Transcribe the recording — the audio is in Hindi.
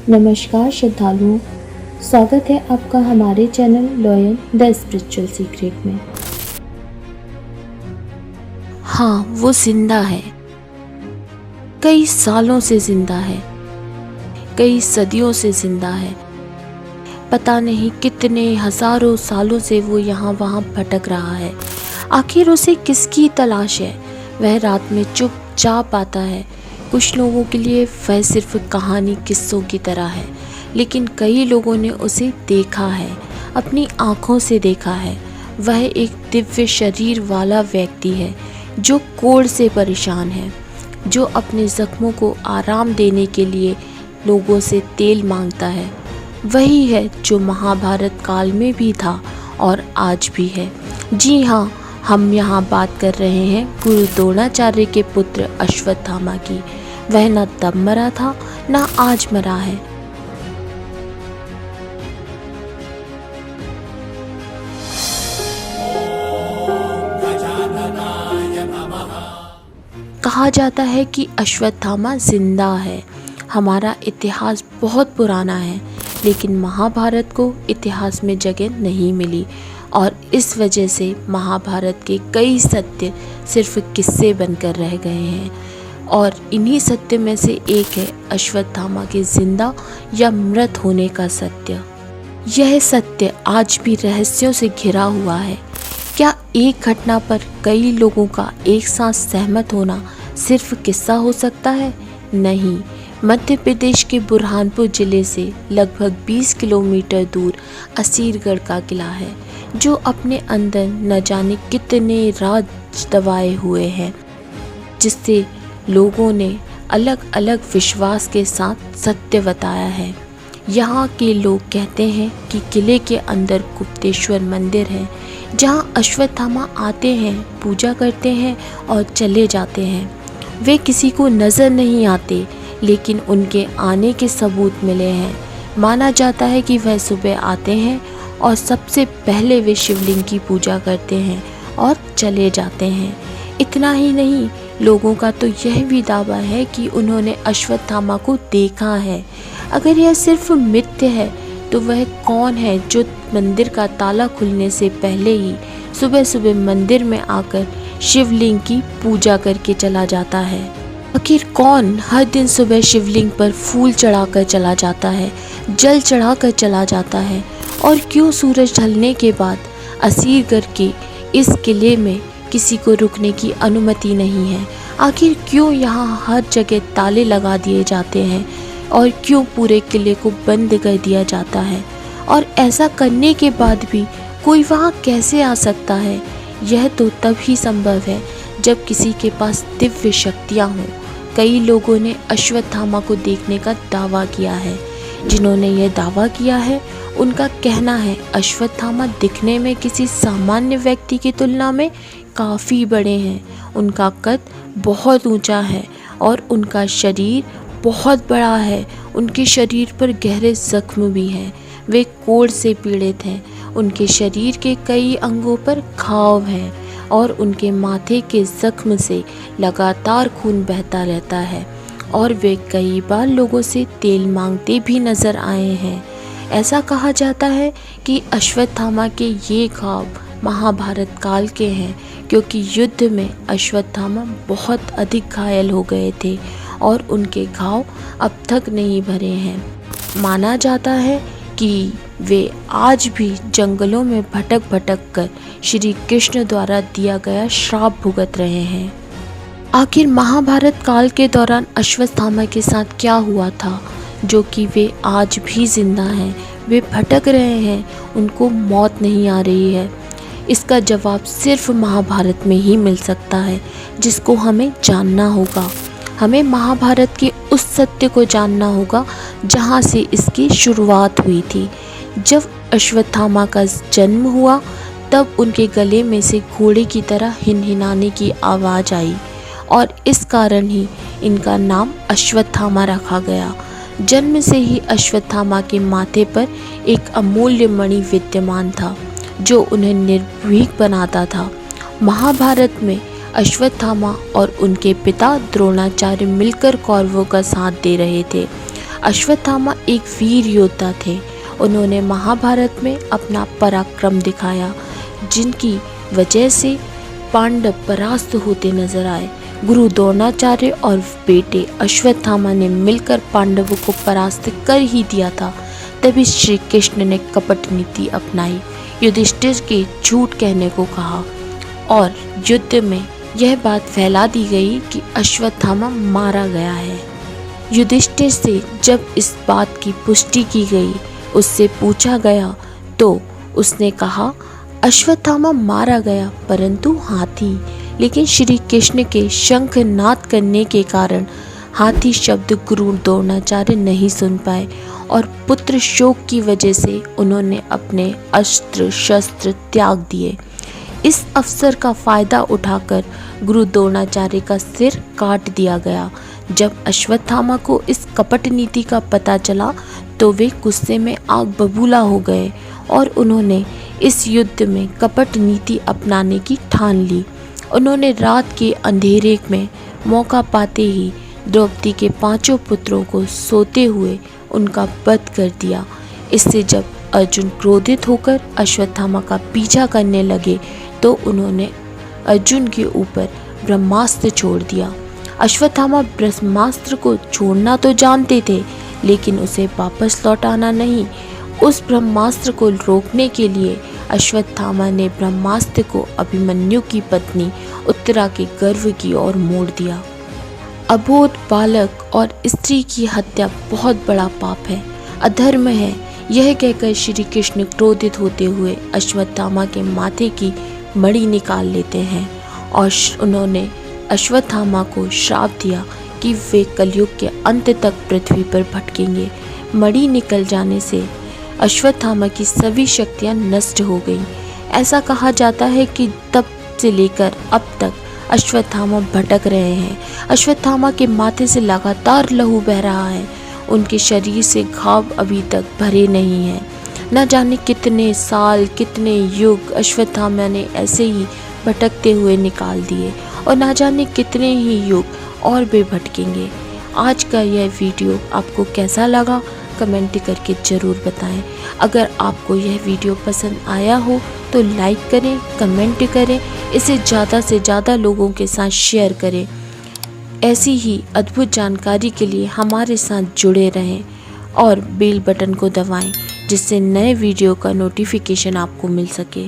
नमस्कार श्रद्धालुओं, स्वागत है आपका हमारे channel loyal the spiritual secret में। हाँ, वो जिंदा है। कई सालों से जिंदा है, कई सदियों से जिंदा है। पता नहीं कितने हजारों सालों से वो यहाँ वहाँ भटक रहा है। आखिर उसे किसकी तलाश है? वह रात में चुपचाप आता है। कुछ लोगों के लिए वह सिर्फ कहानी किस्सों की तरह है, लेकिन कई लोगों ने उसे देखा है, अपनी आँखों से देखा है। वह एक दिव्य शरीर वाला व्यक्ति है जो कोढ़ से परेशान है, जो अपने जख्मों को आराम देने के लिए लोगों से तेल मांगता है। वही है जो महाभारत काल में भी था और आज भी है। जी हाँ, हम यहाँ बात कर रहे हैं गुरु द्रोणाचार्य के पुत्र अश्वत्थामा की। वह न तब मरा था, न आज मरा है। कहा जाता है कि अश्वत्थामा जिंदा है। हमारा इतिहास बहुत पुराना है, लेकिन महाभारत को इतिहास में जगह नहीं मिली और इस वजह से महाभारत के कई सत्य सिर्फ किस्से बनकर रह गए हैं। और इन्हीं सत्य में से एक है अश्वत्थामा के जिंदा या मृत होने का सत्य। यह सत्य आज भी रहस्यों से घिरा हुआ है। क्या एक घटना पर कई लोगों का एक साथ सहमत होना सिर्फ किस्सा हो सकता है? नहीं। मध्य प्रदेश के बुरहानपुर जिले से लगभग 20 किलोमीटर दूर असीरगढ़ का किला है, जो अपने अंदर न जाने कितने राज दबाए हुए हैं, जिससे लोगों ने अलग अलग विश्वास के साथ सत्य बताया है। यहाँ के लोग कहते हैं कि किले के अंदर गुप्तेश्वर मंदिर है, जहाँ अश्वत्थामा आते हैं, पूजा करते हैं और चले जाते हैं। वे किसी को नज़र नहीं आते, लेकिन उनके आने के सबूत मिले हैं। माना जाता है कि वह सुबह आते हैं और सबसे पहले वे शिवलिंग की पूजा करते हैं और चले जाते हैं। इतना ही नहीं, लोगों का तो यह भी दावा है कि उन्होंने अश्वत्थामा को देखा है। अगर यह सिर्फ मिथ्य है, तो वह कौन है जो मंदिर का ताला खुलने से पहले ही सुबह सुबह मंदिर में आकर शिवलिंग की पूजा करके चला जाता है? आखिर कौन हर दिन सुबह शिवलिंग पर फूल चढ़ाकर चला जाता है, जल चढ़ाकर चला जाता है? और क्यों सूरज ढलने के बाद असीरगढ़ के इस किले में किसी को रुकने की अनुमति नहीं है? आखिर क्यों यहाँ हर जगह ताले लगा दिए जाते हैं और क्यों पूरे किले को बंद कर दिया जाता है? और ऐसा करने के बाद भी कोई वहाँ कैसे आ सकता है? यह तो तभी संभव है जब किसी के पास दिव्य शक्तियाँ हों। कई लोगों ने अश्वत्थामा को देखने का दावा किया है। जिन्होंने यह दावा किया है, उनका कहना है अश्वत्थामा दिखने में किसी सामान्य व्यक्ति की तुलना में काफ़ी बड़े हैं। उनका कद बहुत ऊंचा है और उनका शरीर बहुत बड़ा है। उनके शरीर पर गहरे जख्म भी हैं। वे कोढ़ से पीड़ित हैं। उनके शरीर के कई अंगों पर घाव हैं और उनके माथे के जख्म से लगातार खून बहता रहता है और वे कई बार लोगों से तेल मांगते भी नजर आए हैं। ऐसा कहा जाता है कि अश्वत्थामा के ये घाव महाभारत काल के हैं, क्योंकि युद्ध में अश्वत्थामा बहुत अधिक घायल हो गए थे और उनके घाव अब तक नहीं भरे हैं। माना जाता है कि वे आज भी जंगलों में भटक भटक कर श्री कृष्ण द्वारा दिया गया श्राप भुगत रहे हैं। आखिर महाभारत काल के दौरान अश्वत्थामा के साथ क्या हुआ था, जो कि वे आज भी जिंदा हैं? वे भटक रहे हैं, उनको मौत नहीं आ रही है। इसका जवाब सिर्फ महाभारत में ही मिल सकता है, जिसको हमें जानना होगा। हमें महाभारत के उस सत्य को जानना होगा जहाँ से इसकी शुरुआत हुई थी। जब अश्वत्थामा का जन्म हुआ, तब उनके गले में से घोड़े की तरह हिनहिनाने की आवाज़ आई और इस कारण ही इनका नाम अश्वत्थामा रखा गया। जन्म से ही अश्वत्थामा के माथे पर एक अमूल्य मणि विद्यमान था, जो उन्हें निर्भीक बनाता था। महाभारत में अश्वत्थामा और उनके पिता द्रोणाचार्य मिलकर कौरवों का साथ दे रहे थे। अश्वत्थामा एक वीर योद्धा थे। उन्होंने महाभारत में अपना पराक्रम दिखाया, जिनकी वजह से पांडव परास्त होते नजर आए। गुरु द्रोणाचार्य और बेटे अश्वत्थामा ने मिलकर पांडवों को परास्त कर ही दिया था। तभी श्री कृष्ण ने कपट नीति अपनाई, युधिष्ठिर के झूठ कहने को कहा और युद्ध में यह बात फैला दी गई कि अश्वत्थामा मारा गया है। युधिष्ठिर से जब इस बात की पुष्टि की गई, उससे पूछा गया तो उसने कहा अश्वत्थामा मारा गया परंतु हाथी। लेकिन श्री कृष्ण के शंखनाद करने के कारण हाथी शब्द गुरु द्रोणाचार्य नहीं सुन पाए और पुत्र शोक की वजह से उन्होंने अपने अस्त्र शस्त्र त्याग दिए। इस अवसर का फायदा उठाकर गुरु द्रोणाचार्य का सिर काट दिया गया। जब अश्वत्थामा को इस कपट नीति का पता चला तो वे गुस्से में आग बबूला हो गए और उन्होंने इस युद्ध में कपट नीति अपनाने की ठान ली। उन्होंने रात के अंधेरे में मौका पाते ही द्रौपदी के 5 पुत्रों को सोते हुए उनका वध कर दिया। इससे जब अर्जुन क्रोधित होकर अश्वत्थामा का पीछा करने लगे तो उन्होंने अर्जुन के ऊपर ब्रह्मास्त्र छोड़ दिया। अश्वत्थामा ब्रह्मास्त्र को छोड़ना तो जानते थे, लेकिन उसे वापस लौटाना नहीं। उस ब्रह्मास्त्र को रोकने के लिए अश्वत्थामा ने ब्रह्मास्त्र को अभिमन्यु की पत्नी उत्तरा के गर्भ की ओर मोड़ दिया। अबोध बालक और स्त्री की हत्या बहुत बड़ा पाप है, अधर्म है। यह कहकर श्री कृष्ण क्रोधित होते हुए अश्वत्थामा के माथे की मणि निकाल लेते हैं और उन्होंने अश्वत्थामा को श्राप दिया कि वे कलयुग के अंत तक पृथ्वी पर भटकेंगे। मणि निकल जाने से अश्वत्थामा की सभी शक्तियां नष्ट हो गईं। ऐसा कहा जाता है कि तब से लेकर अब तक अश्वत्थामा भटक रहे हैं। अश्वत्थामा के माथे से लगातार लहू बह रहा है। उनके शरीर से घाव अभी तक भरे नहीं हैं। न जाने कितने साल, कितने युग अश्वत्थामा ने ऐसे ही भटकते हुए निकाल दिए और न जाने कितने ही युग और भी भटकेंगे। आज का यह वीडियो आपको कैसा लगा कमेंट करके ज़रूर बताएं। अगर आपको यह वीडियो पसंद आया हो तो लाइक करें, कमेंट करें, इसे ज़्यादा से ज़्यादा लोगों के साथ शेयर करें। ऐसी ही अद्भुत जानकारी के लिए हमारे साथ जुड़े रहें और बेल बटन को दबाएं, जिससे नए वीडियो का नोटिफिकेशन आपको मिल सके।